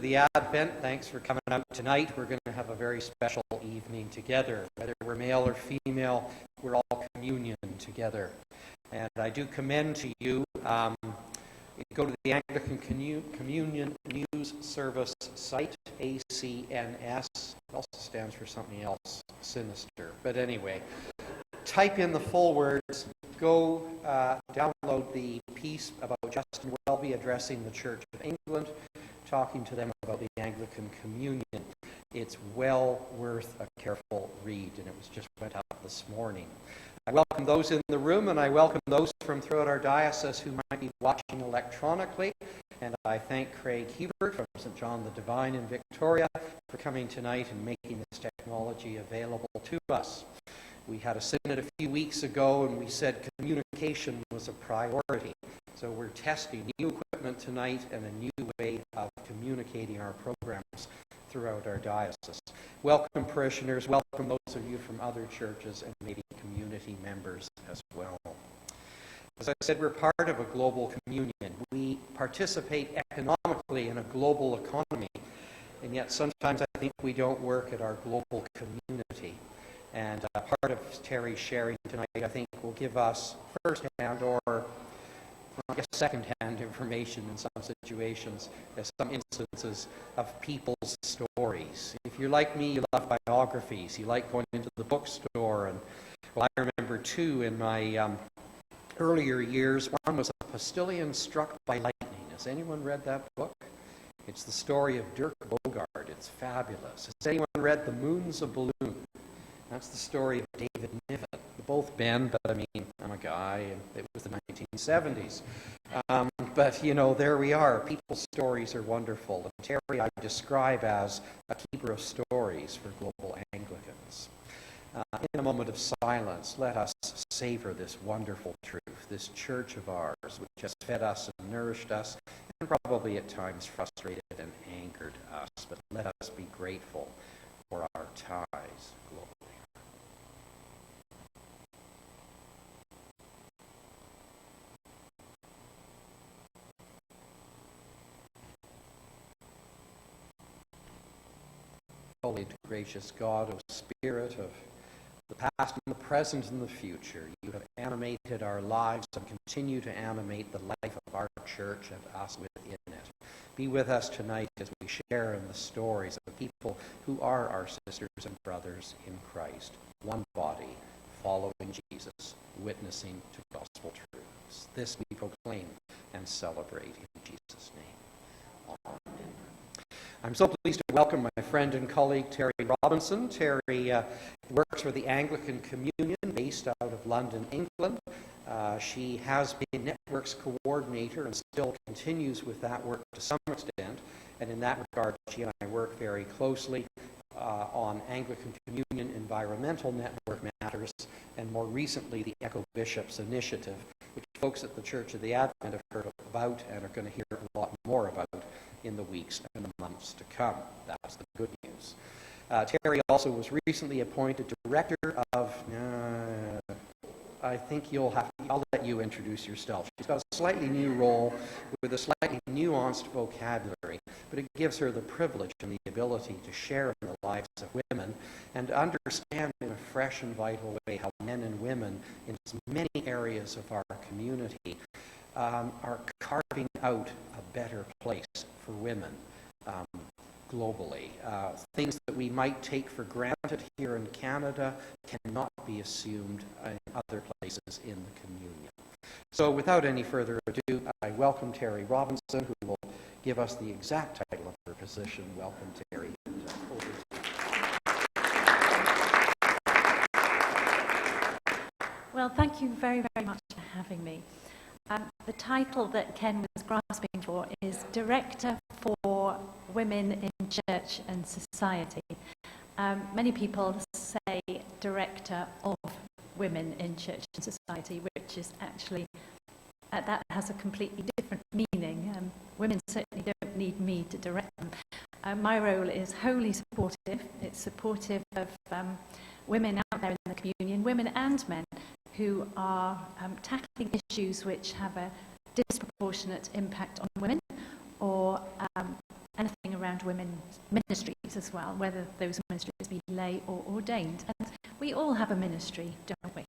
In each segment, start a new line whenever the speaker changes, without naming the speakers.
the Advent. Thanks for coming out tonight. We're going to have a very special evening together. Whether we're male or female, we're all communion together. And I do commend to you, go to the Anglican Communion News Service site, ACNS. It also stands for something else sinister. But anyway, type in the full words, go download the piece about Justin Welby addressing the Church of England, talking to them about the Anglican Communion. It's well worth a careful read, and it was just went up this morning. I welcome those in the room, and I welcome those from throughout our diocese who might be watching electronically. And I thank Craig Hebert from St. John the Divine in Victoria for coming tonight and making this technology available to us. We had a synod a few weeks ago, and we said communication was a priority. So we're testing new equipment tonight and a new way of communicating our programs throughout our diocese. Welcome, parishioners. Welcome those of you from other churches and maybe community members as well. As I said, we're part of a global communion. We participate economically in a global economy, and yet sometimes I think we don't work at our global community. And part of Terrie's sharing tonight, I think, will give us first-hand or I guess second-hand information in some situations, some instances of people's stories. If you're like me, you love biographies. You like going into the bookstore. And well, I remember two in my earlier years. One was A Postilion Struck by Lightning. Has anyone read that book? It's the story of Dirk Bogarde. It's fabulous. Has anyone read The Moon's a Balloon? That's the story of David Niven. Both men, but I mean, I'm a guy, and it was the 1970s. But, you know, there we are. People's stories are wonderful. And Terrie I describe as a keeper of stories for global Anglicans. In a moment of silence, let us savor this wonderful truth, this church of ours, which has fed us and nourished us, and probably at times frustrated and angered us. But let us be grateful for our ties globally. Holy and gracious God, O Spirit of the past and the present and the future, you have animated our lives and continue to animate the life of our church and us within it. Be with us tonight as we share in the stories of people who are our sisters and brothers in Christ, one body, following Jesus, witnessing to gospel truths. This we proclaim and celebrate in Jesus' name. Amen. I'm so pleased to welcome my friend and colleague, Terrie Robinson. Terrie works for the Anglican Communion based out of London, England. She has been Networks Coordinator and still continues with that work to some extent. And in that regard, she and I work very closely on Anglican Communion environmental network matters, and more recently, the Echo Bishops Initiative, which folks at the Church of the Advent have heard about and are going to hear a lot more about in the weeks and the months to come. That's the good news. Terrie also was recently appointed Director of, I think I'll let you introduce yourself. She's got a slightly new role with a slightly nuanced vocabulary, but it gives her the privilege and the ability to share in the lives of women and understand in a fresh and vital way how men and women in many areas of our community are carving out a better place for women globally. Things that we might take for granted here in Canada cannot be assumed in other places in the communion. So without any further ado, I welcome Terrie Robinson, who will give us the exact title of her position. Welcome, Terrie.
Well, thank you very, very much for having me. The title that Ken was grasping for is Director for Women in Church and Society. Many people say Director of Women in Church and Society, which is actually, that has a completely different meaning. Women certainly don't need me to direct them. My role is wholly supportive. It's supportive of women out there in the communion, women and men, who are tackling issues which have a disproportionate impact on women, or anything around women's ministries as well, whether those ministries be lay or ordained. And we all have a ministry, don't we?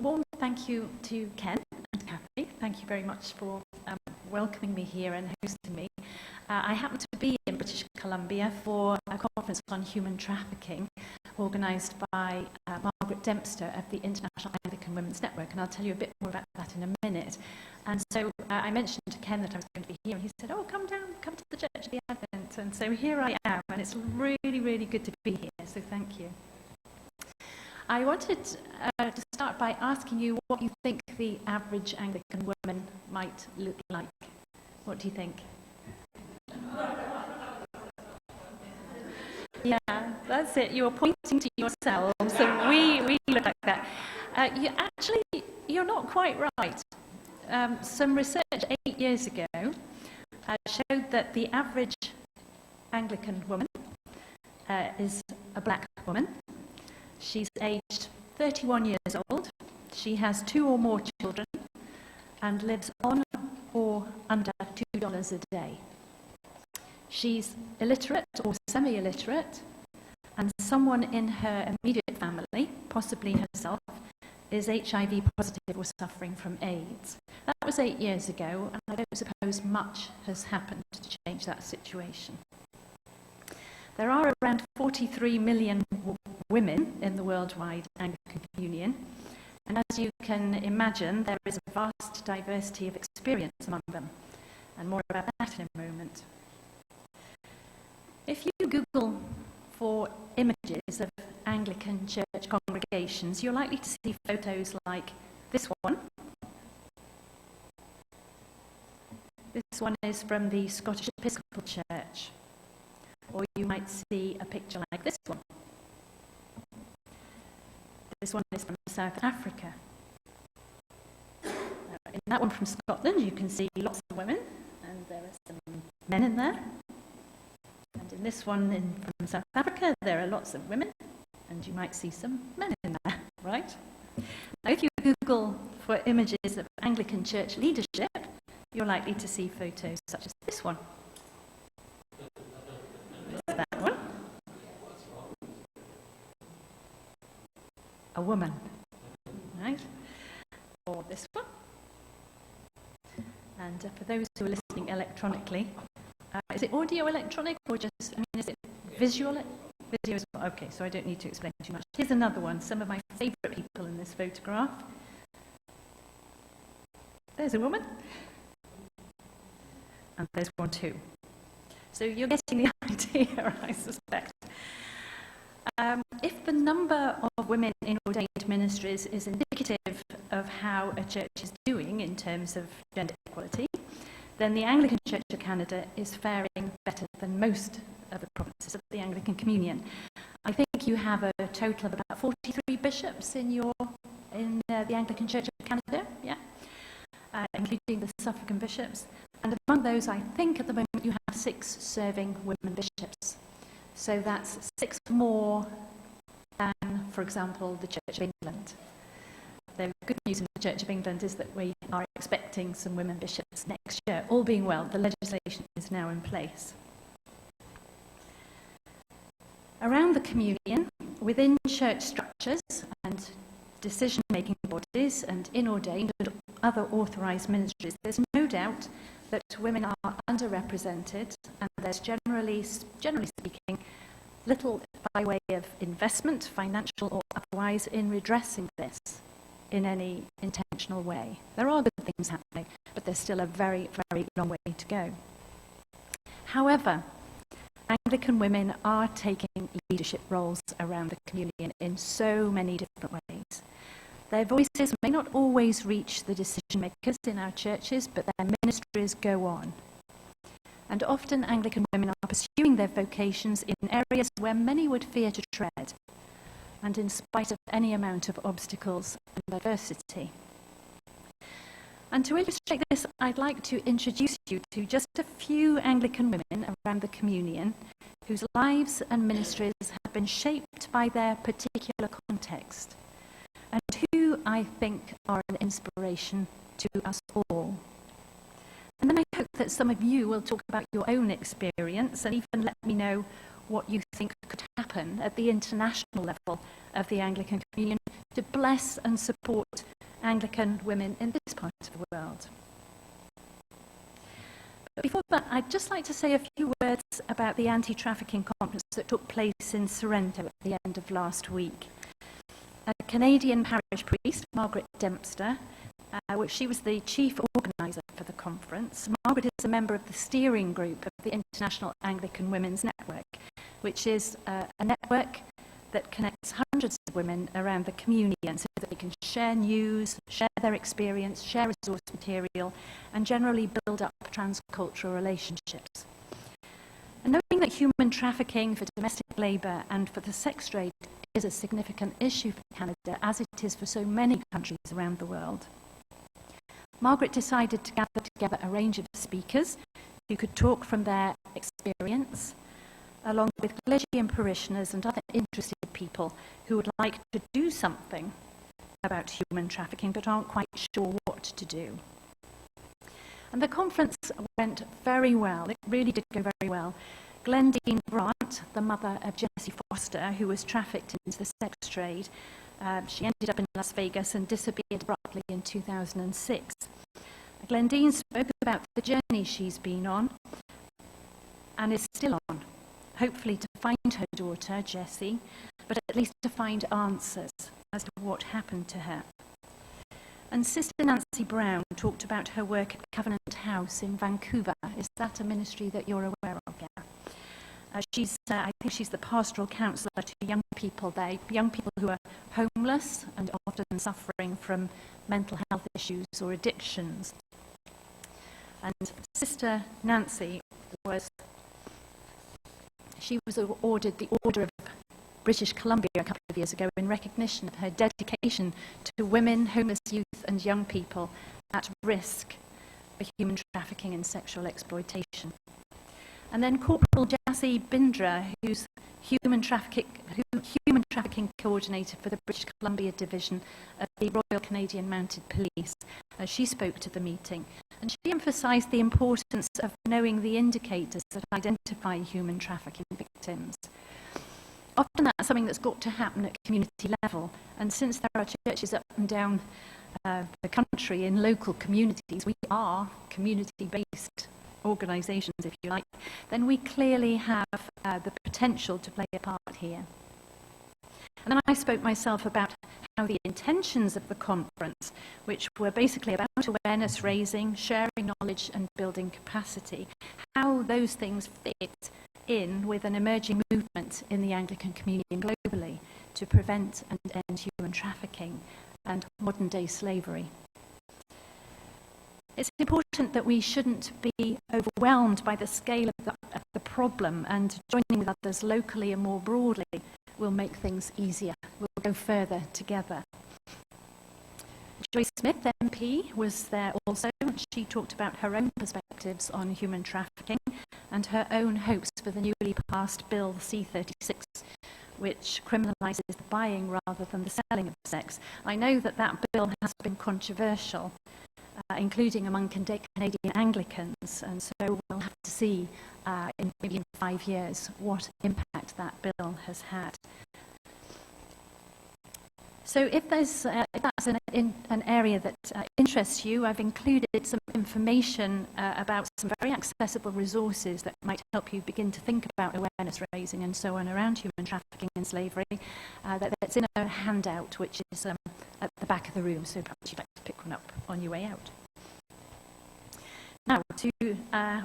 Warm thank you to Ken and Kathy. Thank you very much for welcoming me here and hosting me. I happen to be in British Columbia for a conference on human trafficking organised by Margaret Dempster of the International Anglican Women's Network, and I'll tell you a bit more about that in a minute. And so I mentioned to Ken that I was going to be here, and he said, oh, come down, come to the Church of the Advent. And so here I am, and it's really, really good to be here, so thank you. I wanted to start by asking you what you think the average Anglican woman might look like. What do you think? Yeah, that's it. You're pointing to yourselves, so we look like that. You're not quite right. Some research 8 years ago showed that the average Anglican woman is a black woman. She's aged 31 years old. She has 2 or more children and lives on or under $2 a day. She's illiterate or semi-illiterate, and someone in her immediate family, possibly herself, is HIV positive or suffering from AIDS. That was 8 years ago, and I don't suppose much has happened to change that situation. There are around 43 million women in the worldwide Anglican Communion, and as you can imagine, there is a vast diversity of experience among them, and more about that in a moment. If you Google for images of Anglican church congregations, you're likely to see photos like this one. This one is from the Scottish Episcopal Church. Or you might see a picture like this one. This one is from South Africa. In that one from Scotland, you can see lots of women, and there are some men in there. And in this one from South Africa, there are lots of women, and you might see some men in there, right? Now, if you Google for images of Anglican church leadership, you're likely to see photos such as this one. That one. A woman, right? Or this one. And for those who are listening electronically, is it audio electronic or just, is it visual? Video as well. Okay, so I don't need to explain too much. Here's another one, some of my favourite people in this photograph. There's a woman. And there's one too. So you're getting the idea, I suspect. If the number of women in ordained ministries is indicative of how a church is doing in terms of gender equality, then the Anglican Church of Canada is faring better than most of the provinces of the Anglican Communion. I think you have a total of about 43 bishops in the Anglican Church of Canada, yeah, including the suffragan bishops. And among those, I think at the moment you have 6 serving women bishops. So that's 6 more than, for example, the Church of England. The good news in the Church of England is that we are expecting some women bishops next year. All being well, the legislation is now in place. Around the communion, within church structures and decision-making bodies and in ordained and other authorised ministries, there's no doubt that women are underrepresented, and there's generally speaking, little by way of investment, financial or otherwise, in redressing this in any intentional way. There are good things happening, but there's still a very, very long way to go. However, Anglican women are taking leadership roles around the communion in so many different ways. Their voices may not always reach the decision makers in our churches, but their ministries go on. And often Anglican women are pursuing their vocations in areas where many would fear to tread, and in spite of any amount of obstacles and adversity. And to illustrate this, I'd like to introduce you to just a few Anglican women around the communion whose lives and ministries have been shaped by their particular context, and who I think are an inspiration to us all. And then I hope that some of you will talk about your own experience and even let me know what you think could happen at the international level of the Anglican Communion to bless and support Anglican women in this part of the world. But before that, I'd just like to say a few words about the anti-trafficking conference that took place in Sorrento at the end of last week. A Canadian parish priest, Margaret Dempster, she was the chief organiser for the conference. Margaret is a member of the steering group of the International Anglican Women's Network, which is a network that connects hundreds of women around the communion so that they can share news, share their experience, share resource material, and generally build up transcultural relationships. And knowing that human trafficking for domestic labour and for the sex trade is a significant issue for Canada, as it is for so many countries around the world, Margaret decided to gather together a range of speakers who could talk from their experience, along with clergy parishioners and other interested people who would like to do something about human trafficking but aren't quite sure what to do. And the conference went very well. It really did go very well. Glendine Grant, the mother of Jessie Foster, who was trafficked into the sex trade, she ended up in Las Vegas and disappeared abruptly in 2006. Glendine spoke about the journey she's been on and is still on, hopefully to find her daughter, Jessie, but at least to find answers as to what happened to her. And Sister Nancy Brown talked about her work at Covenant House in Vancouver. Is that a ministry that you're aware of? Yeah. I think she's the pastoral counsellor to young people there, young people who are homeless and often suffering from mental health issues or addictions. And Sister Nancy was awarded the Order of British Columbia a couple of years ago in recognition of her dedication to women, homeless youth and young people at risk for human trafficking and sexual exploitation. And then Corporal Jassy Bindra, who's human trafficking coordinator for the British Columbia Division of the Royal Canadian Mounted Police. She spoke to the meeting, and she emphasised the importance of knowing the indicators that identify human trafficking victims. Often that's something that's got to happen at community level, and since there are churches up and down the country in local communities, we are community-based organisations, if you like, then we clearly have the potential to play a part here. And then I spoke myself about how the intentions of the conference, which were basically about awareness raising, sharing knowledge and building capacity, how those things fit in with an emerging movement in the Anglican Communion globally to prevent and end human trafficking and modern-day slavery. It's important that we shouldn't be overwhelmed by the scale of the problem, and joining with others locally and more broadly will make things easier. We'll go further together. Joyce Smith, MP, was there also. She talked about her own perspectives on human trafficking and her own hopes for the newly passed Bill C-36, which criminalises the buying rather than the selling of sex. I know that that bill has been controversial, including among Canadian Anglicans, and so we'll have to see maybe in 5 years what impact that bill has had. So if that's an area that interests you, I've included some information about some very accessible resources that might help you begin to think about awareness raising and so on around human trafficking and slavery. That's in a handout which is at the back of the room, so perhaps you'd like to pick one up on your way out. Now,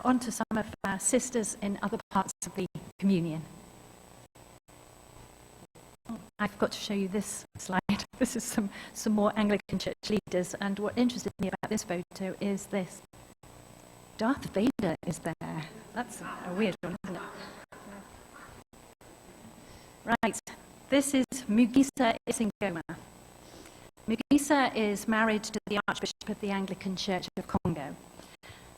on to some of our sisters in other parts of the communion. I forgot to show you this slide. This is some more Anglican church leaders, and what interested me about this photo is this. Darth Vader is there. That's a weird one, isn't it? Right, this is Mugisa Isingoma. Mugisa is married to the Archbishop of the Anglican Church of Congo.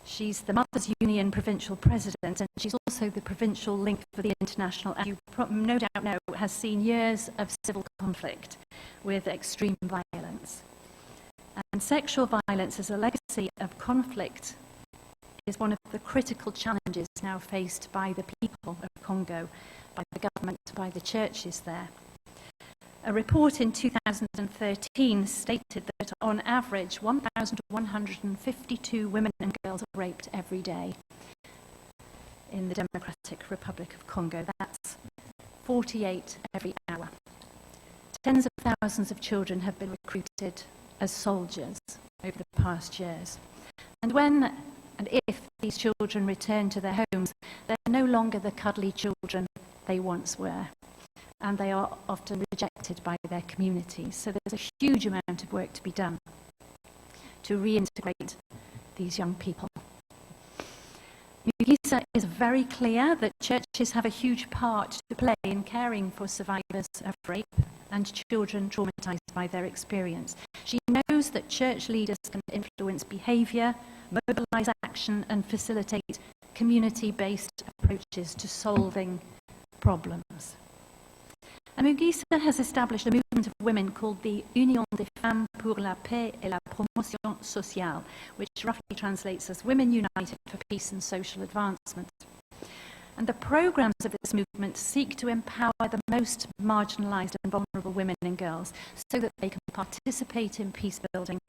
She's the Mothers Union provincial president, and she's also the provincial link for the international, and you no doubt know, has seen years of civil conflict with extreme violence. And sexual violence is a legacy of conflict is one of the critical challenges now faced by the people of Congo, by the government, by the churches there. A report in 2013 stated that on average 1,152 women and girls are raped every day in the Democratic Republic of Congo. That's 48 every hour. Tens of thousands of children have been recruited as soldiers over the past years. And when and if these children return to their homes, they're no longer the cuddly children they once were. And they are often rejected by their communities. So there's a huge amount of work to be done to reintegrate these young people. Gbz is very clear that churches have a huge part to play in caring for survivors of rape and children traumatized by their experience. She knows that church leaders can influence behavior, mobilize action, and facilitate community-based approaches to solving problems. And Gbz has established a movement of women called the Union des Femmes pour la Paix et la Promotion Sociale, which roughly translates as Women United for Peace and Social Advancement. And the programs of this movement seek to empower the most marginalized and vulnerable women and girls so that they can participate in peace building,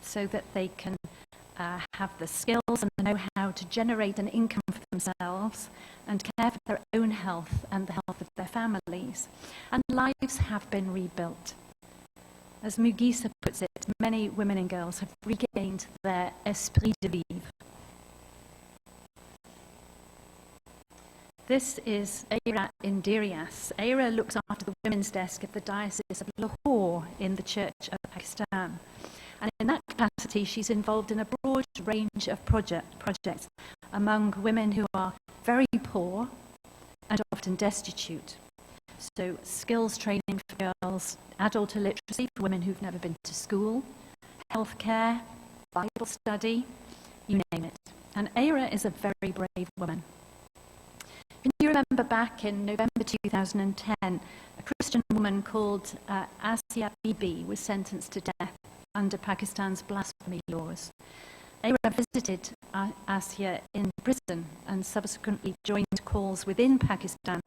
so that they can have the skills and the know-how to generate an income for themselves and care for their own health and the health of their families. And lives have been rebuilt. As Gbz puts it, many women and girls have regained their esprit de vivre. This is Erika in Dirias. Erika looks after the women's desk at the Diocese of Lahore in the Church of Pakistan. And in that capacity, she's involved in a broad range of projects among women who are very poor and often destitute. So skills training for girls, adult illiteracy for women who've never been to school, healthcare, Bible study, you name it. And Erika is a very brave woman. Can you remember back in November 2010, a Christian woman called Asia Bibi was sentenced to death under Pakistan's blasphemy laws. Erika visited Asia in prison and subsequently joined calls within Pakistan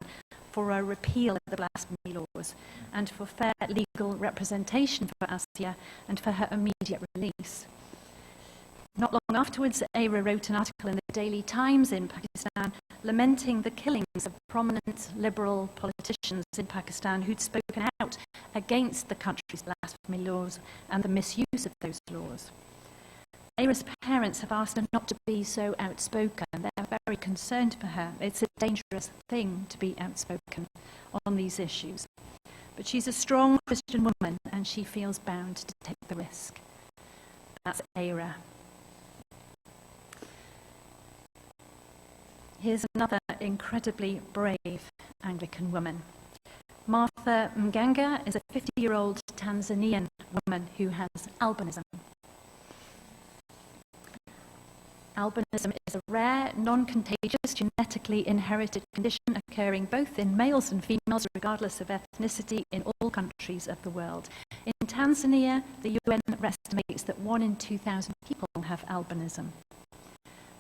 for a repeal of the blasphemy laws and for fair legal representation for Asia and for her immediate release. Not long afterwards, Erika wrote an article in the Daily Times in Pakistan lamenting the killings of prominent liberal politicians in Pakistan who'd spoken out against the country's blasphemy laws and the misuse of those laws. Erika's parents have asked her not to be so outspoken. They're very concerned for her. It's a dangerous thing to be outspoken on these issues. But she's a strong Christian woman and she feels bound to take the risk. That's Erika. Here's another incredibly brave Anglican woman. Martha Ganga is a 50-year-old Tanzanian woman who has albinism. Albinism is a rare, non-contagious, genetically inherited condition occurring both in males and females, regardless of ethnicity, in all countries of the world. In Tanzania, the UN estimates that 1 in 2,000 people have albinism.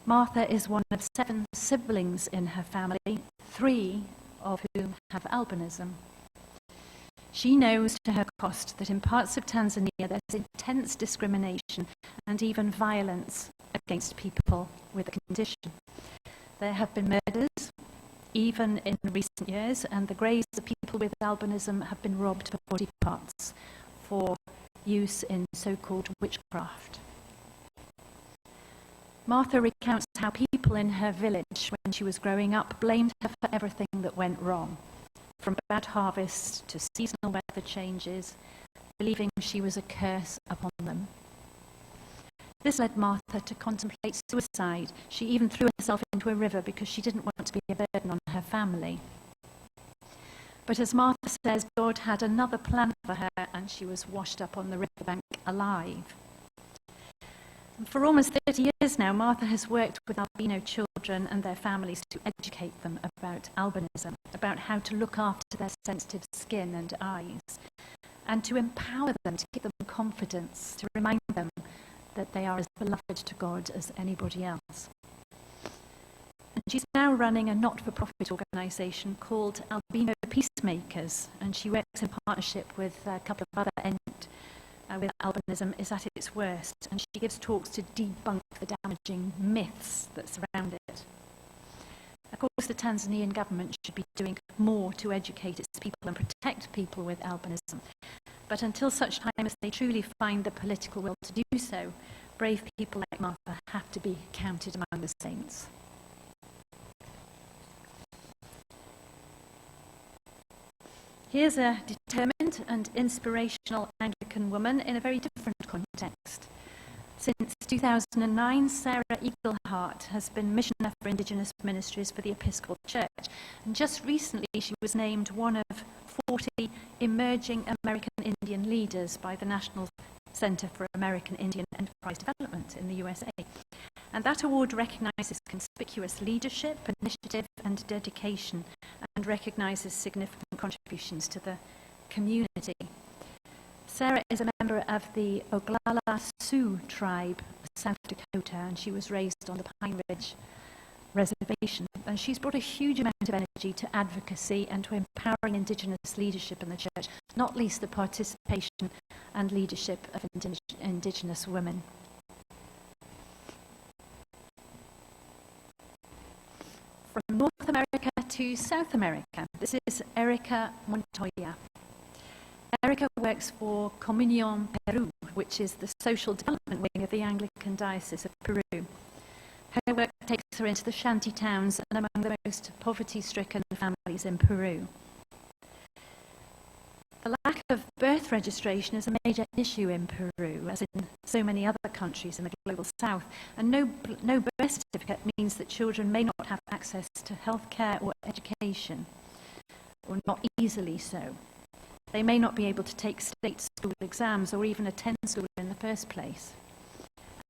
Martha is one of 7 siblings in her family, 3 of whom have albinism. She knows to her cost that in parts of Tanzania there's intense discrimination and even violence against people with the condition. There have been murders, even in recent years, and the graves of people with albinism have been robbed of body parts for use in so-called witchcraft. Martha recounts how people in her village, when she was growing up, blamed her for everything that went wrong, from bad harvests to seasonal weather changes, believing she was a curse upon them. This led Martha to contemplate suicide. She even threw herself into a river because she didn't want to be a burden on her family. But as Martha says, God had another plan for her, and she was washed up on the riverbank alive. For almost 30 years now, Martha has worked with albino children and their families to educate them about albinism, about how to look after their sensitive skin and eyes, and to empower them, to give them confidence, to remind them that they are as beloved to God as anybody else. She's now running a not-for-profit organisation called Albino Peacemakers, and she works in partnership with a couple of other entities with albinism is at its worst, and she gives talks to debunk the damaging myths that surround it. Of course, the Tanzanian government should be doing more to educate its people and protect people with albinism. But until such time as they truly find the political will to do so, brave people like Martha have to be counted among the saints. Here's a determined and inspirational Anglican woman in a very different context. Since 2009, Sarah Iglehart has been Missioner for Indigenous Ministries for the Episcopal Church, and just recently she was named one of 40 emerging American Indian leaders by the National Center for American Indian Enterprise Development in the USA. And that award recognizes conspicuous leadership, initiative, and dedication, and recognizes significant contributions to the community. Sarah is a member of the Oglala Sioux tribe of South Dakota, and she was raised on the Pine Ridge Reservation. And she's brought a huge amount of energy to advocacy and to empowering Indigenous leadership in the church, not least the participation and leadership of Indigenous women. From North America to South America, this is Erika Montoya. Erika works for Communion Peru, which is the social development wing of the Anglican Diocese of Peru. Her work takes her into the shanty towns and among the most poverty-stricken families in Peru. The lack of birth registration is a major issue in Peru, as in so many other countries in the global south, and no birth certificate means that children may not have access to healthcare or education, or not easily so. They may not be able to take state school exams or even attend school in the first place.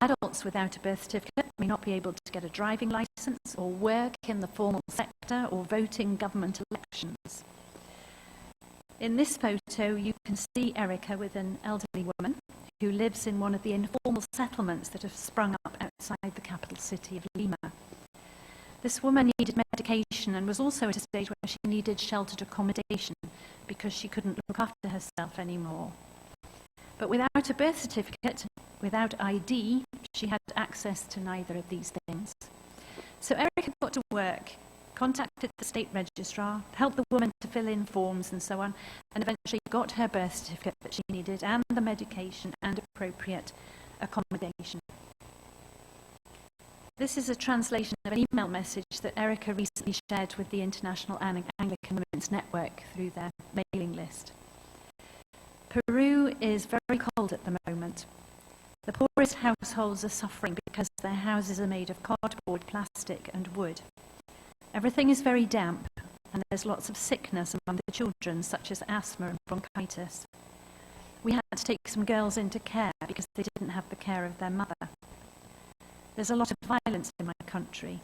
Adults without a birth certificate may not be able to get a driving license or work in the formal sector or vote in government elections. In this photo, you can see Erika with an elderly woman who lives in one of the informal settlements that have sprung up outside the capital city of Lima. This woman needed medication and was also at a stage where she needed sheltered accommodation because she couldn't look after herself anymore. But without a birth certificate, without ID, she had access to neither of these things. So Erika got to work, contacted the state registrar, helped the woman to fill in forms and so on, and eventually got her birth certificate that she needed and the medication and appropriate accommodation. This is a translation of an email message that Erika recently shared with the International Anglican Women's Network through their mailing list. Peru is very cold at the moment. The poorest households are suffering because their houses are made of cardboard, plastic and wood. Everything is very damp, and there's lots of sickness among the children, such as asthma and bronchitis. We had to take some girls into care because they didn't have the care of their mother. There's a lot of violence in my country.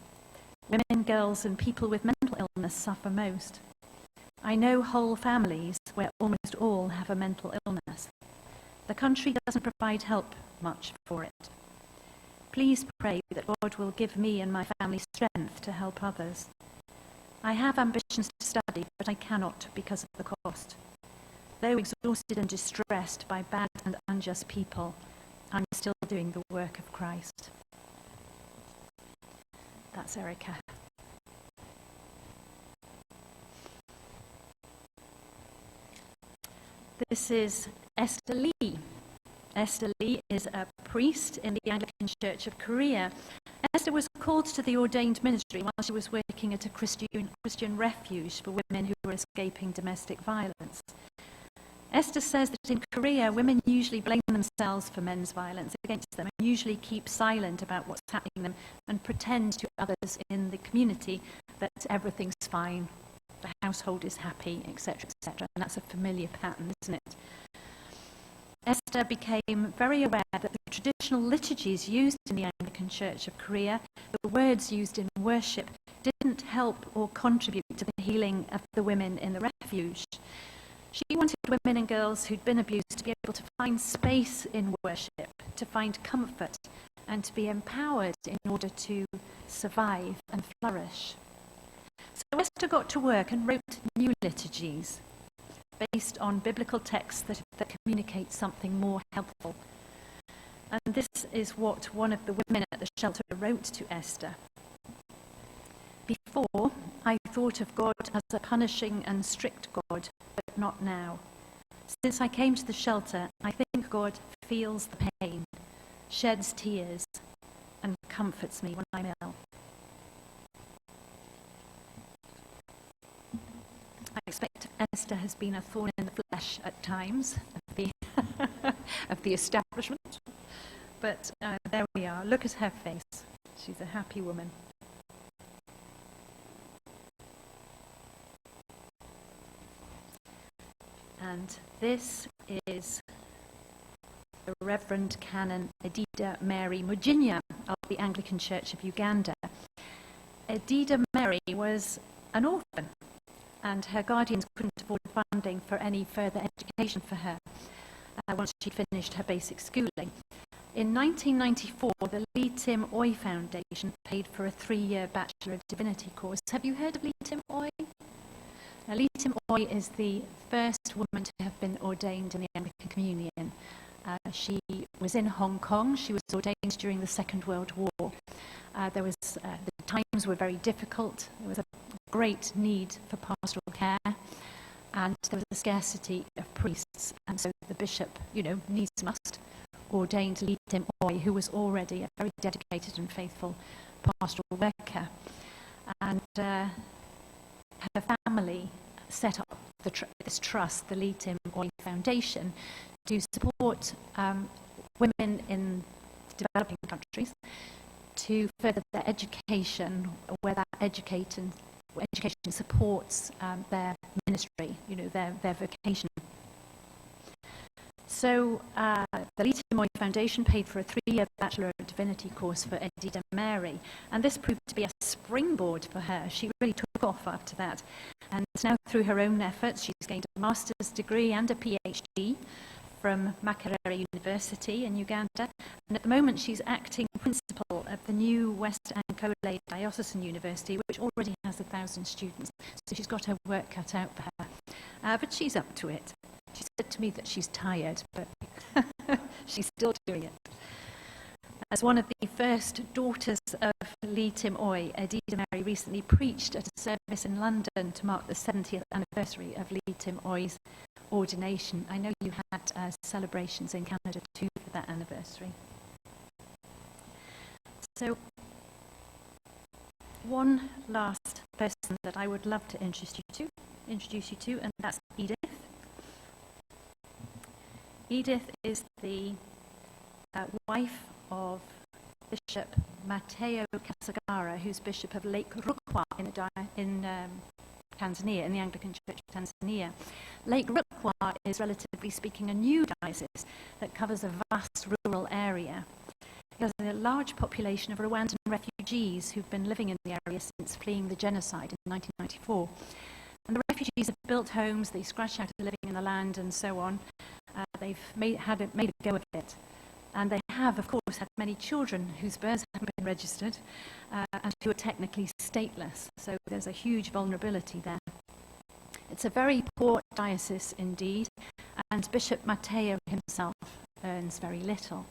Women, girls, and people with mental illness suffer most. I know whole families where almost all have a mental illness. The country doesn't provide help much for it. Please pray that God will give me and my family strength to help others. I have ambitions to study, but I cannot because of the cost. Though exhausted and distressed by bad and unjust people, I'm still doing the work of Christ. That's Erika. This is Esther Lee. Esther Lee is a priest in the Anglican Church of Korea. Esther was called to the ordained ministry while she was working at a Christian refuge for women who were escaping domestic violence. Esther says that in Korea, women usually blame themselves for men's violence against them and usually keep silent about what's happening to them and pretend to others in the community that everything's fine, the household is happy, etc., etc. And that's a familiar pattern, isn't it? Esther became very aware that the traditional liturgies used in the Anglican Church of Korea, the words used in worship, didn't help or contribute to the healing of the women in the refuge. She wanted women and girls who'd been abused to be able to find space in worship, to find comfort, and to be empowered in order to survive and flourish. So Esther got to work and wrote new liturgies based on biblical texts that communicate something more helpful. And this is what one of the women at the shelter wrote to Esther. Before, I thought of God as a punishing and strict God, but not now. Since I came to the shelter, I think God feels the pain, sheds tears, and comforts me when I'm ill. I expect Esther has been a thorn in the flesh at times of the, of the establishment, but there we are. Look at her face. She's a happy woman. And this is the Reverend Canon Edith Mary Mujinya of the Anglican Church of Uganda. Edith Mary was an orphan, and her guardians couldn't afford funding for any further education for her once she'd finished her basic schooling. In 1994, the Lee Tim Oy Foundation paid for a 3-year Bachelor of Divinity course. Have you heard of Lee Tim Oy? Now, Lee Tim Oy is the first woman to have been ordained in the Anglican Communion. She was in Hong Kong. She was ordained during the Second World War. The times were very difficult. There was a great need for pastoral care, and there was a scarcity of priests. And so the bishop, needs must, ordained Lee Tim Oy, who was already a very dedicated and faithful pastoral worker. And her family set up this trust, the Lee Tim Oy Foundation, to support women in developing countries to further their education, where that education supports their ministry, their vocation. So the Lee Tim Oy Foundation paid for a 3-year Bachelor of Divinity course for Edith Mary, and this proved to be a springboard for her. She really took off after that, and now through her own efforts, she's gained a master's degree and a PhD from Makerere University in Uganda, and at the moment she's acting principal of the new West Ankole Diocesan University, which already has 1,000 students, so she's got her work cut out for her. But she's up to it. She said to me that she's tired, but she's still doing it. As one of the first daughters of Lee Tim Oy, Edith Mary recently preached at a service in London to mark the 70th anniversary of Lee Tim Oy's ordination. I know you had celebrations in Canada too for that anniversary. So, one last person that I would love to introduce you to, and that's Edith. Edith is the wife of Bishop Matteo Kasagara, who's Bishop of Lake Rukwa in Tanzania, in the Anglican Church of Tanzania. Lake Rukwa is, relatively speaking, a new diocese that covers a vast rural area. There's a large population of Rwandan refugees who've been living in the area since fleeing the genocide in 1994. And the refugees have built homes, they scratch out a living in the land and so on. They've made a go of it. And they have, of course, had many children whose births haven't been registered and who are technically stateless. So there's a huge vulnerability there. It's a very poor diocese indeed, and Bishop Matteo himself earns very little.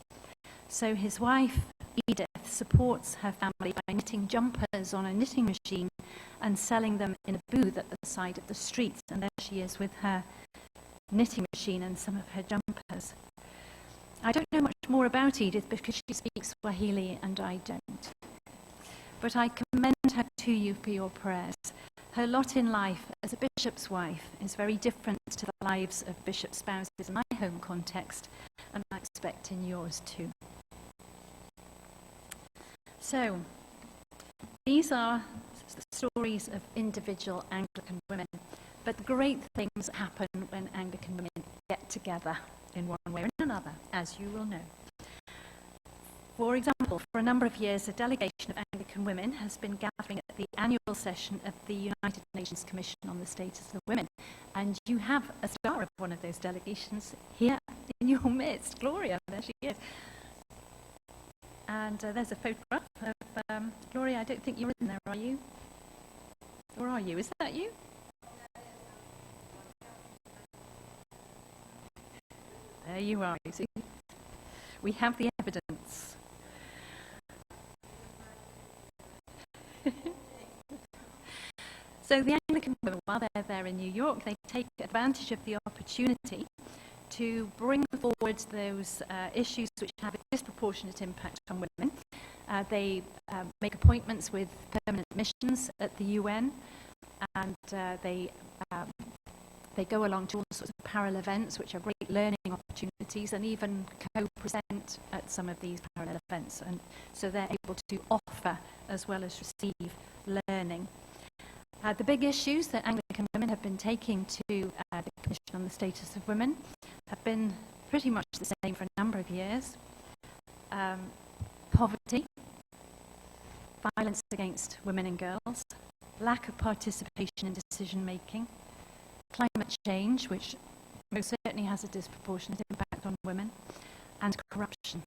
So his wife, Edith, supports her family by knitting jumpers on a knitting machine and selling them in a booth at the side of the street. And there she is with her knitting machine and some of her jumpers. I don't know much more about Edith because she speaks Swahili and I don't. But I commend her to you for your prayers. Her lot in life as a bishop's wife is very different to the lives of bishop spouses in my home context, and I expect in yours too. So, these are the stories of individual Anglican women, but great things happen when Anglican women get together in one way or another, as you will know. For example, for a number of years, a delegation of Anglican women has been gathering at the annual session of the United Nations Commission on the Status of Women. And you have a star of one of those delegations here in your midst. Gloria, there she is. And there's a photograph of Gloria. I don't think you're in there, are you? Or are you? Is that you? There you are, you see. We have the evidence. So the Anglican women, while they're there in New York, they take advantage of the opportunity to bring forward those issues which have a disproportionate impact on women. They make appointments with permanent missions at the UN, and they go along to all sorts of parallel events, which are great learning opportunities, and even co-present at some of these parallel events. And so they're able to offer as well as receive learning. The big issues that Anglican women have been taking to the Commission on the Status of Women have been pretty much the same for a number of years. Poverty, violence against women and girls, lack of participation in decision-making, climate change, which most certainly has a disproportionate impact on women, and corruption.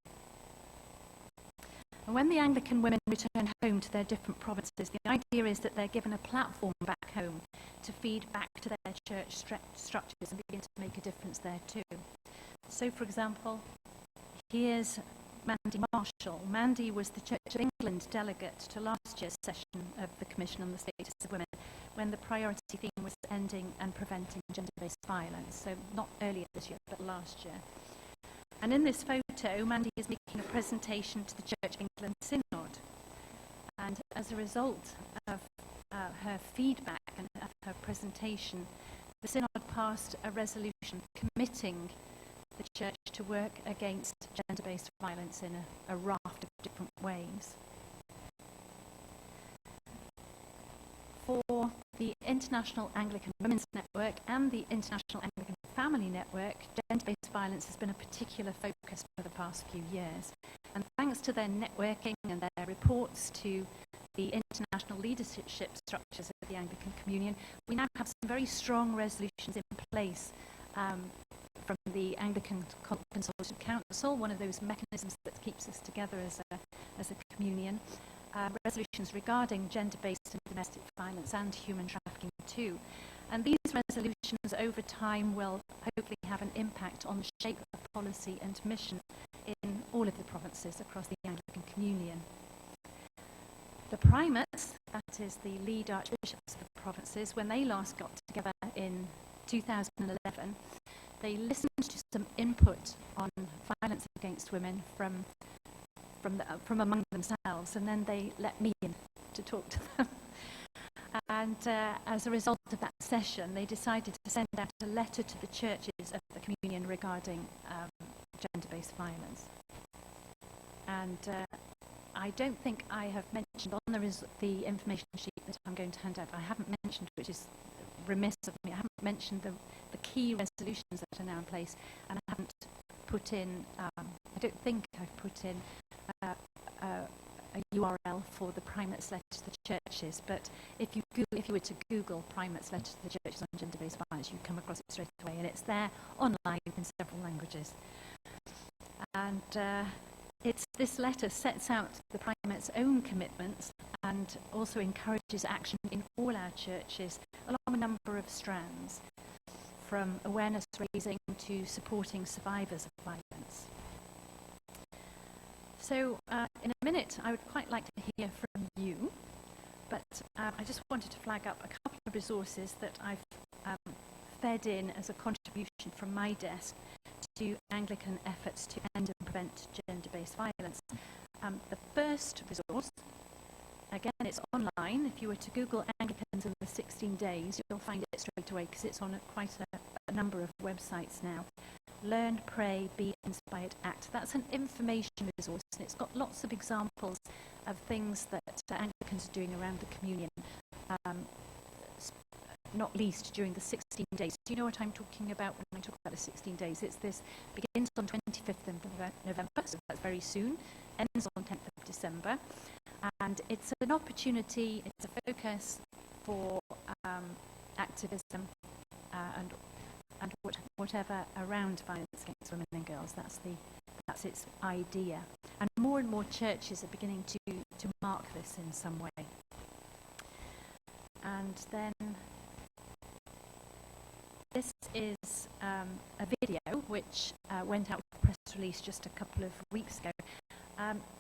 And when the Anglican women return home to their different provinces, the idea is that they're given a platform back home to feed back to their church structures and begin to make a difference there too. So, for example, here's Mandy Marshall. Mandy was the Church of England delegate to last year's session of the Commission on the Status of Women, when the priority theme was ending and preventing gender-based violence. So not earlier this year, but last year. And in this photo, Mandy is making a presentation to the Church of England Synod. And as a result of her feedback and of her presentation, the Synod passed a resolution committing the Church to work against gender-based violence in a raft of different ways. For the International Anglican Women's Network and the International Anglican Family Network, gender-based violence has been a particular focus for the past few years. And thanks to their networking and their reports to the international leadership structures of the Anglican Communion, we now have some very strong resolutions in place from the Anglican Consultative Council, one of those mechanisms that keeps us together as a communion. Resolutions regarding gender-based and domestic violence and human trafficking too. And these resolutions over time will hopefully have an impact on the shape of policy and mission in all of the provinces across the Anglican Communion. The primates, that is the lead archbishops of the provinces, when they last got together in 2011, they listened to some input on violence against women from among themselves, and then they let me in to talk to them. And as a result of that session, they decided to send out a letter to the churches of the communion regarding gender-based violence. And I don't think I have mentioned on the information sheet that I'm going to hand out, I haven't mentioned, which is remiss of me, I haven't mentioned the key resolutions that are now in place, and I haven't put in, I don't think I've put in a URL for the primate's letter to the churches, but if you were to Google primate's letter to the churches on gender-based violence, you come across it straight away, and it's there online in several languages. And this letter sets out the primate's own commitments and also encourages action in all our churches along a number of strands, from awareness raising to supporting survivors of violence. So in a minute, I would quite like to hear from you, but I just wanted to flag up a couple of resources that I've fed in as a contribution from my desk to Anglican efforts to end and prevent gender-based violence. The first resource, again, it's online. If you were to Google Anglicans in the 16 days, you'll find it straight away because it's on quite a number of websites now. Learn, Pray, Be Inspired, Act. That's an information resource, and it's got lots of examples of things that Anglicans are doing around the communion, not least during the 16 days. Do you know what I'm talking about when I talk about the 16 days? This begins on 25th of November, so that's very soon, ends on 10th of December, and it's an opportunity, it's a focus for activism and whatever around violence against women and girls. That's its idea. and more churches are beginning to mark this in some way. And then this is a video which went out with a press release just a couple of weeks ago.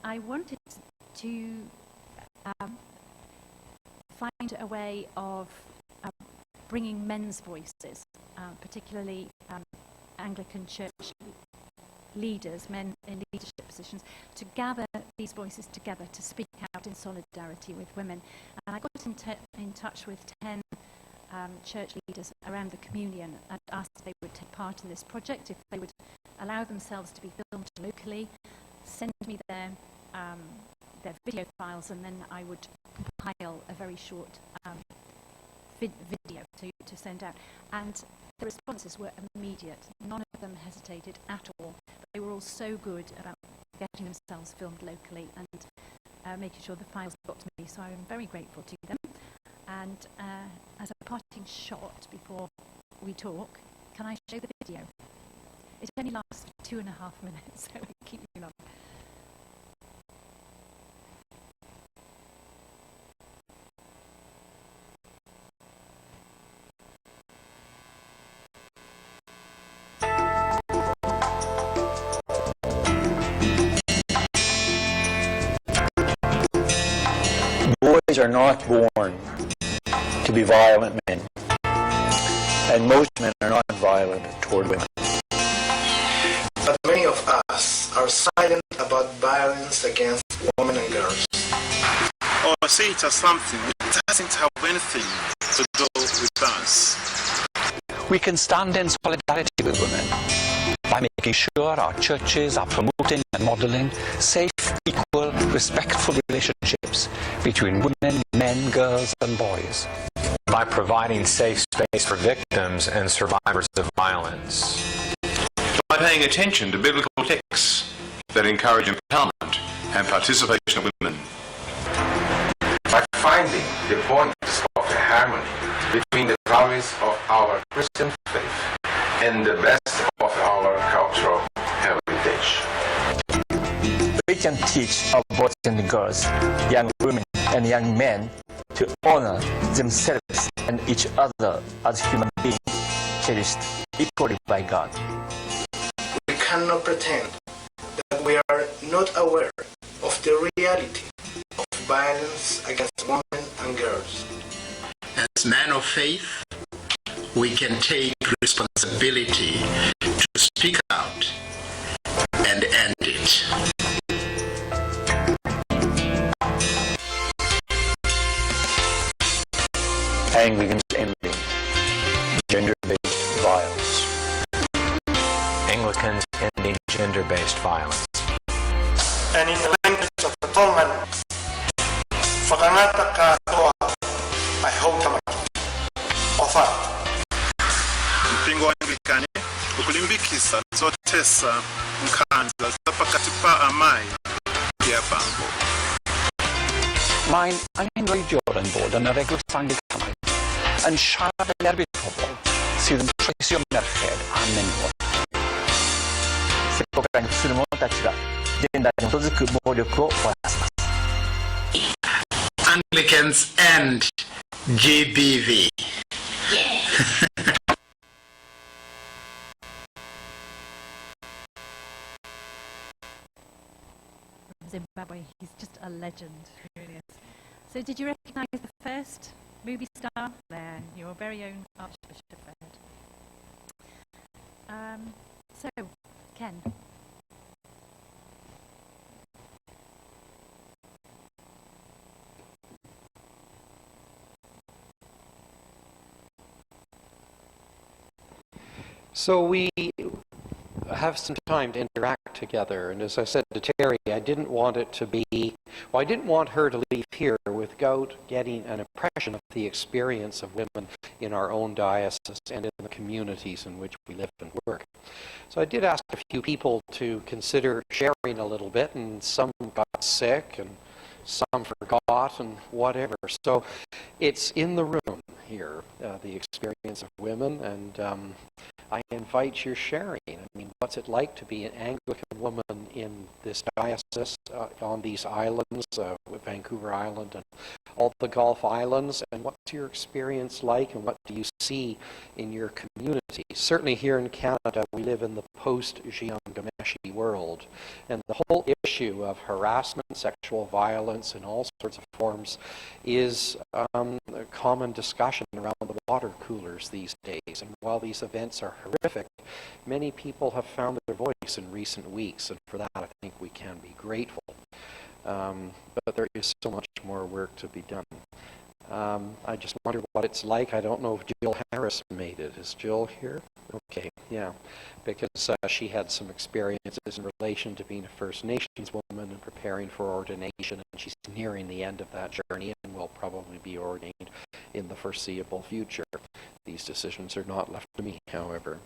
I wanted to find a way of bringing men's voices, particularly Anglican church leaders, men in leadership positions, to gather these voices together to speak out in solidarity with women. And I got in touch with 10 church leaders around the Communion and asked if they would take part in this project, if they would allow themselves to be filmed locally, send me their video files, and then I would compile a very short video to send out. And the responses were immediate. None of them hesitated at all. But they were all so good about getting themselves filmed locally and making sure the files got to me. So I'm very grateful to them. And as a parting shot before we talk, can I show the video? It only lasts 2.5 minutes, so we keep moving on.
Boys are not born to be violent men, and most men are not violent toward women.
But many of us are silent about violence against women and girls.
Or see it as something that doesn't have anything to do with us.
We can stand in solidarity with women by making sure our churches are promoting and modeling safe, equal, respectful relationships between women, men, girls, and boys.
By providing safe space for victims and survivors of violence.
By paying attention to biblical texts that encourage empowerment and participation of women.
By finding the points of harmony between the values of our Christian faith and the best of our cultural heritage.
We can teach our boys and girls, young women and young men to honor themselves and each other as human beings, cherished equally by God.
We cannot pretend that we are not aware of the reality of violence against women and girls.
As men of faith, we can take responsibility to speak out and end it.
Anglicans ending gender-based violence.
Anglicans ending gender-based violence.
And in the language of atonement, Faganata ka toa, I hope offer.
Mpingo wa Anglikani ukulimbikisa zotesa nkhanza zapakati pa amai ya bango.
Mae'n angenreidiol yn bod yn yr eglwys Anglicanaidd yn siarad yn erbyn pobl sydd yn treisio merched a menywod.
世界にする者たちが現代に基づく暴力を終わらせます。
Anglicans end GBV.
Zimbabwe, he's just a legend, he really is. So did you recognise the first movie star? There, your very own Archbishop Ed. So, Ken.
So we have some time to interact together, and as I said to Terrie, I didn't want her to leave here without getting an impression of the experience of women in our own diocese and in the communities in which we live and work. So I did ask a few people to consider sharing a little bit, and some got sick and some forgot and whatever. So it's in the room here, the experience of women, and I invite your sharing. I mean, what's it like to be an Anglican woman in this diocese on these islands, Vancouver Island and all the Gulf Islands, and what's your experience like, and what do you see in your community? Certainly here in Canada, we live in the post-Giangameshi world, and the whole issue of harassment, sexual violence in all sorts of forms is a common discussion around the water coolers these days. And while these events are horrific, many people have found their voice in recent weeks, and for that I think we can be grateful. But there is so much more work to be done. I just wonder what it's like. I don't know if Jill Harris made it. Is Jill here? Okay, yeah, because she had some experiences in relation to being a First Nations woman and preparing for ordination, and she's nearing the end of that journey and will probably be ordained in the foreseeable future. These decisions are not left to me, however.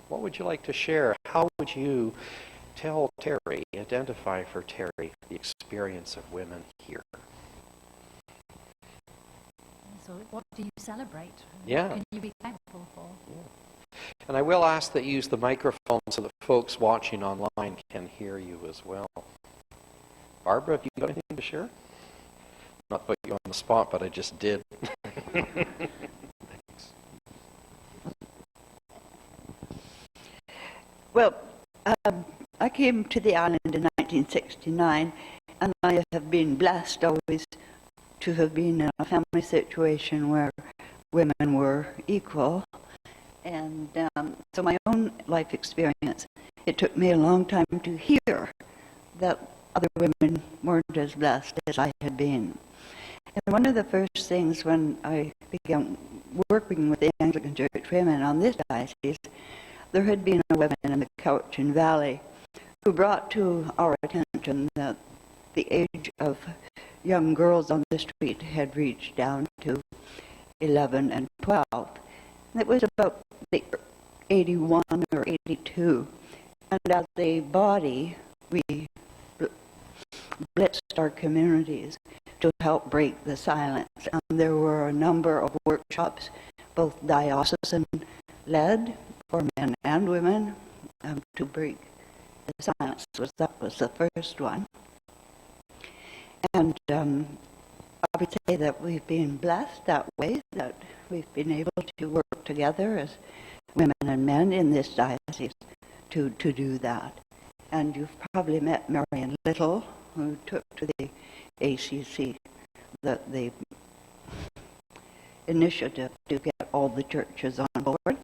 What would you like to share? How would you tell Terrie, identify for Terrie, the experience of women here?
So what do you celebrate?
Yeah.
What can you be thankful for?
Yeah. And I will ask that you use the microphone so that folks watching online can hear you as well. Barbara, have you got anything to share? Not put you on the spot, but I just did. Thanks.
Well, I came to the island in 1969, and I have been blessed always to have been in a family situation where women were equal. And so my own life experience, it took me a long time to hear that other women weren't as blessed as I had been. And one of the first things when I began working with the Anglican Church women on this diocese, there had been a woman in the Cowichan Valley who brought to our attention that the age of young girls on the street had reached down to 11 and 12. And it was about the 81 or 82. And as a body, we blitzed our communities to help break the silence. And there were a number of workshops, both diocesan-led for men and women, to break the silence. That was the first one. And I would say that we've been blessed that way, that we've been able to work together as women and men in this diocese to do that. And you've probably met Marion Little, who took to the ACC the initiative to get all the churches on board.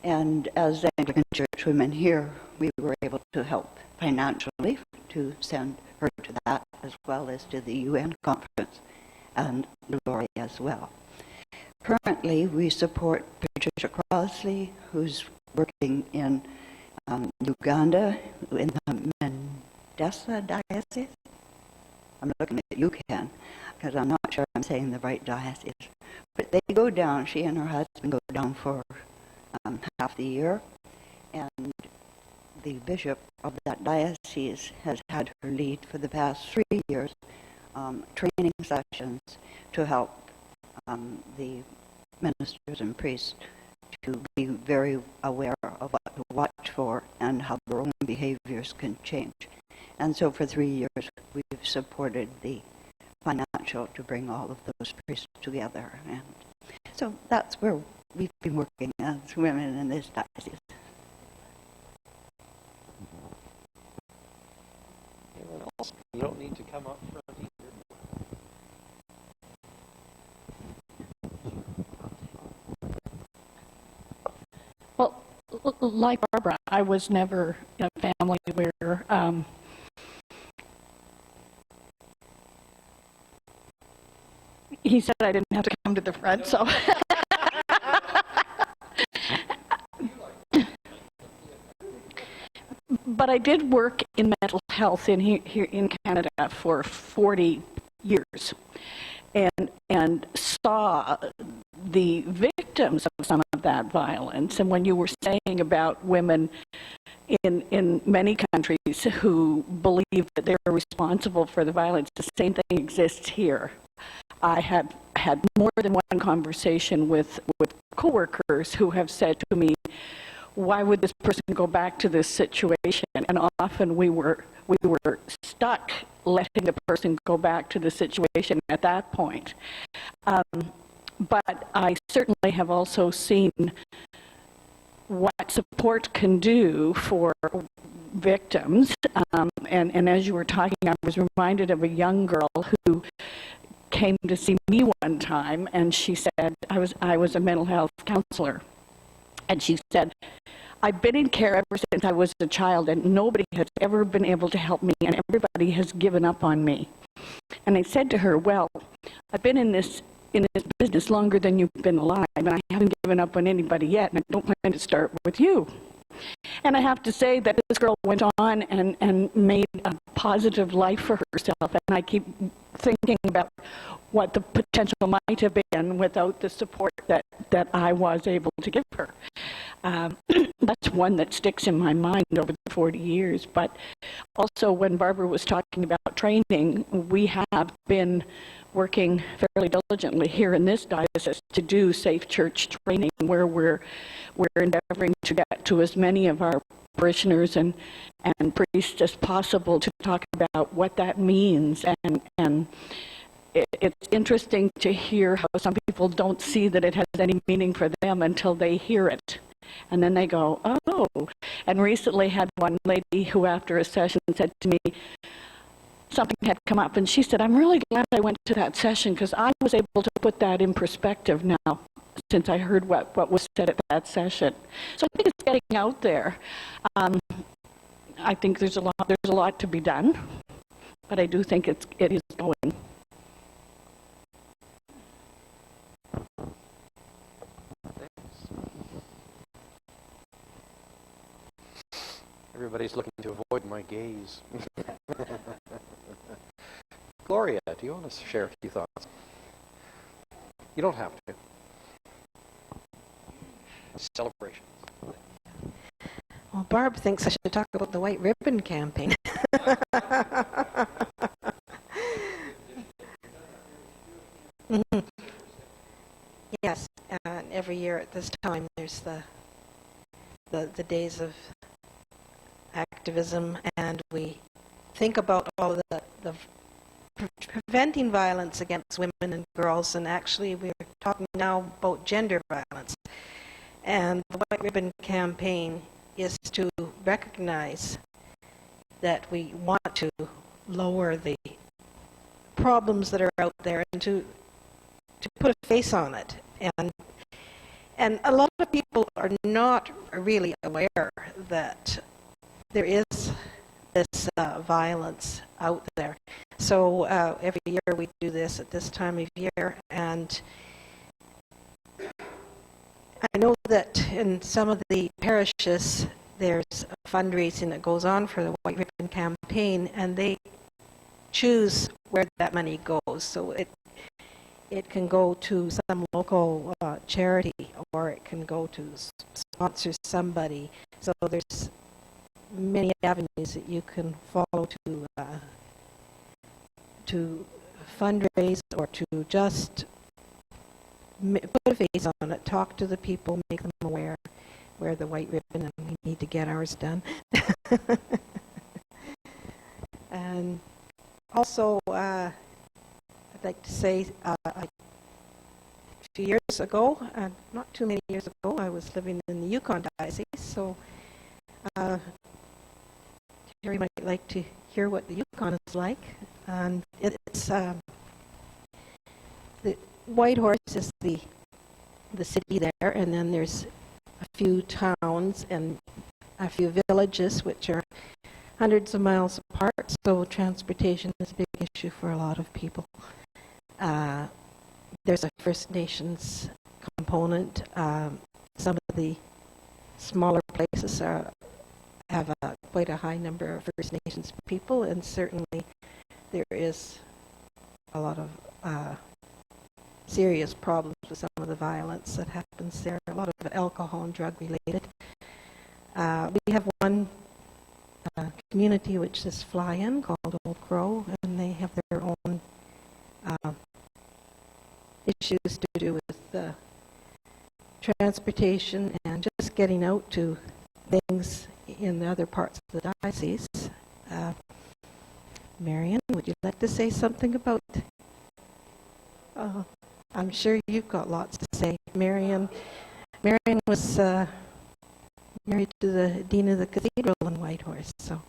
And as Anglican Church women here, we were able to help financially to send her to that, as well as to the UN conference and Glory as well. Currently, we support Patricia Crossley, who's working in Uganda, in the Mendesa diocese. I'm looking at you, Ken, because I'm not sure I'm saying the right diocese. But they go down, she and her husband go down for half the year, and the bishop of that diocese has had her lead for the past 3 years training sessions to help the ministers and priests to be very aware of what to watch for and how their own behaviors can change. And so for 3 years, we've supported the financial to bring all of those priests together. And so that's where we've been working as women in this diocese.
Anyone else? You don't need to come up front either.
Well, like Barbara, I was never in a family where he said I didn't have to come to the front, so. But I did work in mental health here in Canada for 40 years, and saw the victims of some of that violence. And when you were saying about women in many countries who believe that they're responsible for the violence, the same thing exists here. I have had more than one conversation with coworkers who have said to me, why would this person go back to this situation? And often we were stuck letting the person go back to the situation at that point. But I certainly have also seen what support can do for victims. And as you were talking, I was reminded of a young girl who came to see me one time, and she said, I was a mental health counselor, and she said, I've been in care ever since I was a child, and nobody has ever been able to help me, and everybody has given up on me. And I said to her, well, I've been in this business longer than you've been alive, and I haven't given up on anybody yet, and I don't plan to start with you. And I have to say that this girl went on and made a positive life for herself, and I keep thinking about what the potential might have been without the support that I was able to give her. That's one that sticks in my mind over the 40 years. But also, when Barbara was talking about training, we have been working fairly diligently here in this diocese to do safe church training, where we're endeavoring to get to as many of our parishioners and priests as possible to talk about what that means. And it's interesting to hear how some people don't see that it has any meaning for them until they hear it. And then they go, oh. And recently had one lady who, after a session, said to me, something had come up, and she said, I'm really glad I went to that session, because I was able to put that in perspective now, since I heard what was said at that session. So I think it's getting out there. I think there's a lot to be done, but I do think it is going.
Everybody's looking to avoid my gaze. Gloria, do you want to share a few thoughts? You don't have to. Celebration.
Well, Barb thinks I should talk about the White Ribbon Campaign. Mm-hmm. Yes, every year at this time there's the days of activism, and we think about all the preventing violence against women and girls, and actually we're talking now about gender violence. And the White Ribbon Campaign is to recognize that we want to lower the problems that are out there and to put a face on it. And a lot of people are not really aware that there is this violence out there. So every year we do this at this time of year, and I know that in some of the parishes there's a fundraising that goes on for the White Ribbon Campaign, and they choose where that money goes. So it can go to some local charity, or it can go to sponsor somebody. So there's many avenues that you can follow to fundraise, or to just put a face on it, talk to the people, make them aware where the white ribbon, and we need to get ours done. And also, I'd like to say, a few years ago, not too many years ago, I was living in the Yukon Diocese, so Terrie might like to hear what the Yukon is like. And it's the Whitehorse is the city there, and then there's a few towns and a few villages which are hundreds of miles apart, so transportation is a big issue for a lot of people. There's a First Nations component. Some of the smaller places have quite a high number of First Nations people, and certainly there is a lot of serious problems with some of the violence that happens there, a lot of it alcohol and drug related. We have one community which is fly-in called Old Crow, and they have their own issues to do with transportation and just getting out to things in the other parts of the diocese. Marion, would you like to say something about? I'm sure you've got lots to say. Marion was married to the Dean of the Cathedral in Whitehorse, so.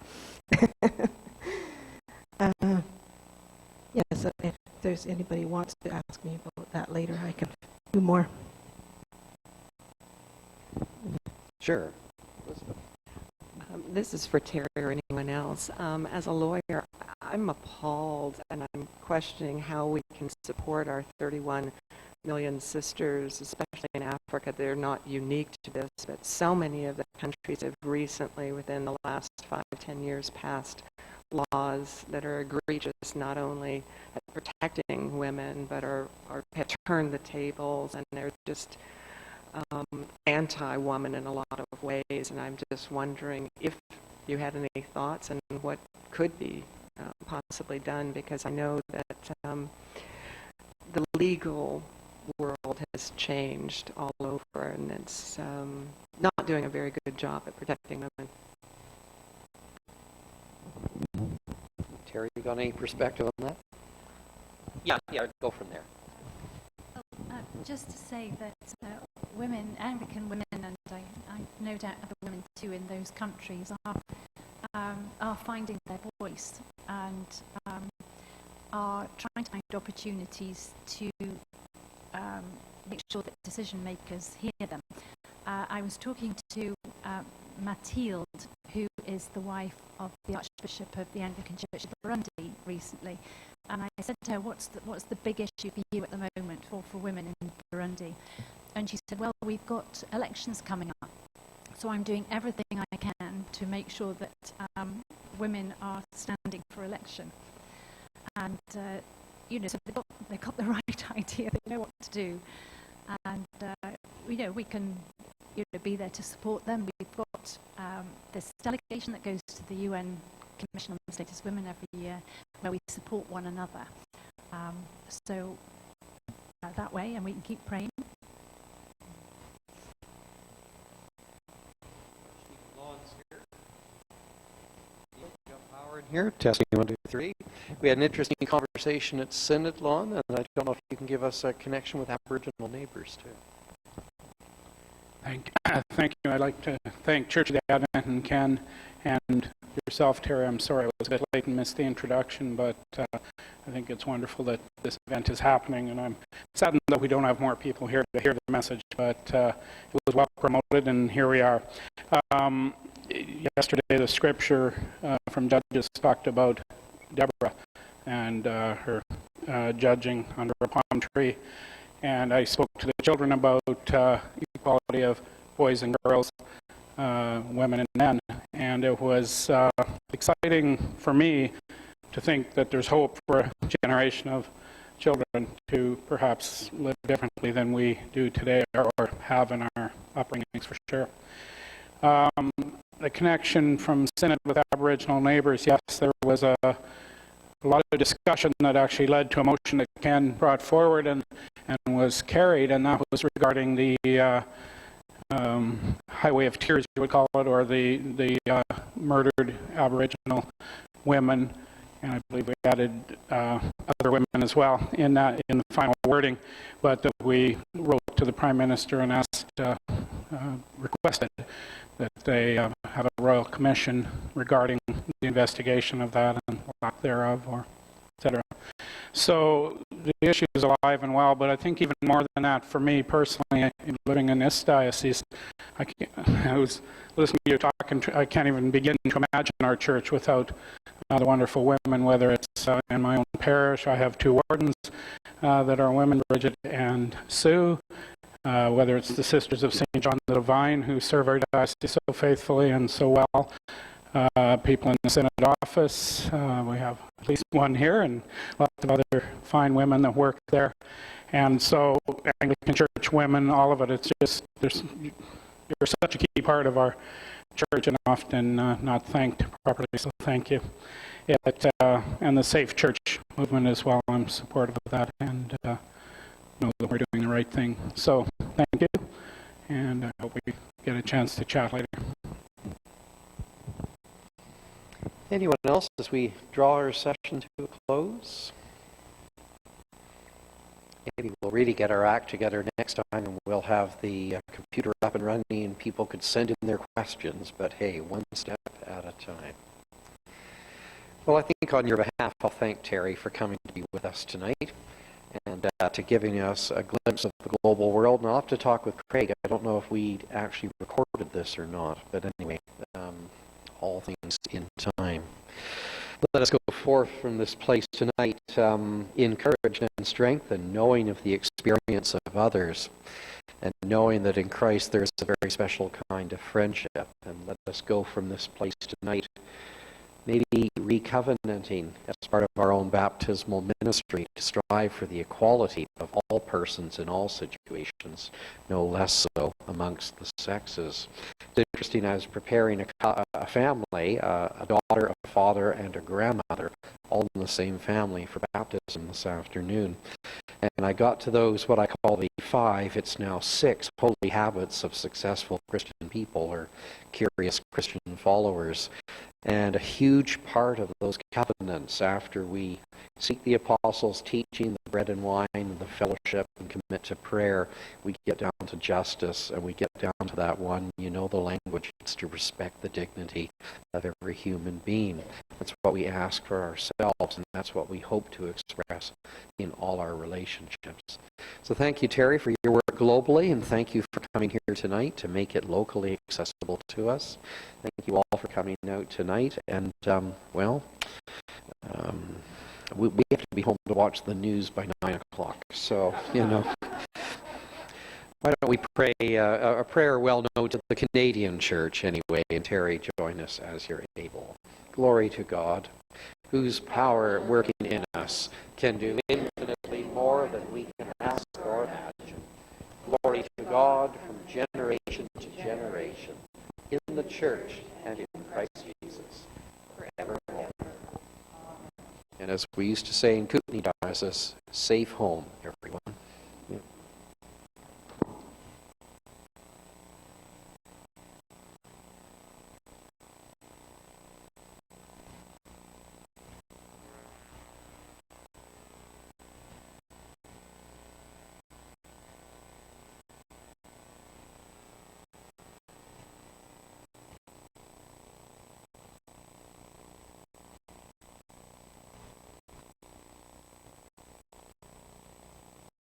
Yes, if there's anybody who wants to ask me about that later, I can do more.
Sure. This is for Terrie or anyone else. As a lawyer, I'm appalled and I'm questioning how we can support our 31 million sisters, especially in Africa. They're not unique to this, but so many of the countries have recently, within the last 5-10 years, passed laws that are egregious, not only at protecting women, but have turned the tables, and they're just anti-woman in a lot of ways. And I'm just wondering if you had any thoughts on what could be possibly done, because I know that the legal world has changed all over, and it's not doing a very good job at protecting women.
Terrie, you got any perspective on that? Yeah, go from there.
Just to say that women, Anglican women, and I no doubt other women too in those countries are finding their voice and are trying to find opportunities to make sure that decision makers hear them. I was talking to Mathilde, who is the wife of the Archbishop of the Anglican Church of Burundi recently, and I said to her, what's the big issue for you at the moment for women in Burundi? And she said, well, we've got elections coming up, so I'm doing everything I can to make sure that women are standing for election. And so they've got the right idea, they know what to do, and we can be there to support them. We've got this delegation that goes to the UN Commission on the Status of Women every year, where we support one another. So that way, and we can keep praying.
Here, testing 1, 2, 3. We had an interesting conversation at Synod Lawn, and I don't know if you can give us a connection with Aboriginal neighbours too.
Thank you. I'd like to thank Church of the Advent and Ken and yourself, Terrie. I'm sorry I was a bit late and missed the introduction, but I think it's wonderful that this event is happening, and I'm saddened that we don't have more people here to hear the message, but it was well promoted, and here we are. Yesterday, the scripture from Judges talked about Deborah and her judging under a palm tree. And I spoke to the children about equality of boys and girls, women and men. And it was exciting for me to think that there's hope for a generation of children to perhaps live differently than we do today or have in our upbringings, for sure. The connection from Synod with Aboriginal neighbours, yes, there was a lot of discussion that actually led to a motion that Ken brought forward and was carried, and that was regarding the Highway of Tears, you would call it, or the murdered Aboriginal women, and I believe we added other women as well in the final wording, but that we wrote to the Prime Minister and asked, requested that they have a royal commission regarding the investigation of that and lack thereof, or etc. So the issue is alive and well, but I think even more than that, for me personally, living in this diocese, I was listening to you talk, and I can't even begin to imagine our church without the wonderful women, whether it's in my own parish. I have 2 wardens that are women, Bridget and Sue. Whether it's the Sisters of St. John the Divine, who serve our diocese so faithfully and so well, people in the Synod office, we have at least one here, and lots of other fine women that work there. And so Anglican Church women, all of it, it's just, you're such a key part of our church and often not thanked properly, so thank you. And the Safe Church movement as well, I'm supportive of that, and know that we're doing the right thing. So thank you, and I hope we get a chance to chat later.
Anyone else as we draw our session to a close? Maybe we'll really get our act together next time and we'll have the computer up and running and people could send in their questions, but hey, one step at a time. Well, I think on your behalf, I'll thank Terrie for coming to be with us tonight and to giving us a glimpse of the global world. And I'll have to talk with Craig. I don't know if we actually recorded this or not, but anyway, all things in time. Let us go forth from this place tonight encouraged and strengthened, knowing of the experience of others, and knowing that in Christ there is a very special kind of friendship. And let us go from this place tonight maybe recovenanting as part of our own baptismal ministry to strive for the equality of all persons in all situations, no less so amongst the sexes. It's interesting, I was preparing a family, a daughter, a father, and a grandmother, all in the same family for baptism this afternoon. And I got to those, what I call the 5, it's now 6, holy habits of successful Christian people or curious Christian followers. And a huge part of those covenants, after we seek the apostles' teaching, the bread and wine, and the fellowship, and commit to prayer, we get down to justice, and we get down to that one, you know the language, it's to respect the dignity of every human being. That's what we ask for ourselves, and that's what we hope to express in all our relationships. So thank you, Terrie, for your work globally, and thank you for coming here tonight to make it locally accessible to us. Thank you all for coming out tonight, and we have to be home to watch the news by 9 o'clock, so, you know. Why don't we pray a prayer well known to the Canadian Church anyway, and Terrie, join us as you're able. Glory to God, whose power working in us can do infinitely more than we can ask or imagine. Glory to God from generation to generation, in the Church and in Christ Jesus, forevermore. And as we used to say in Kootenai Diocese, safe home, your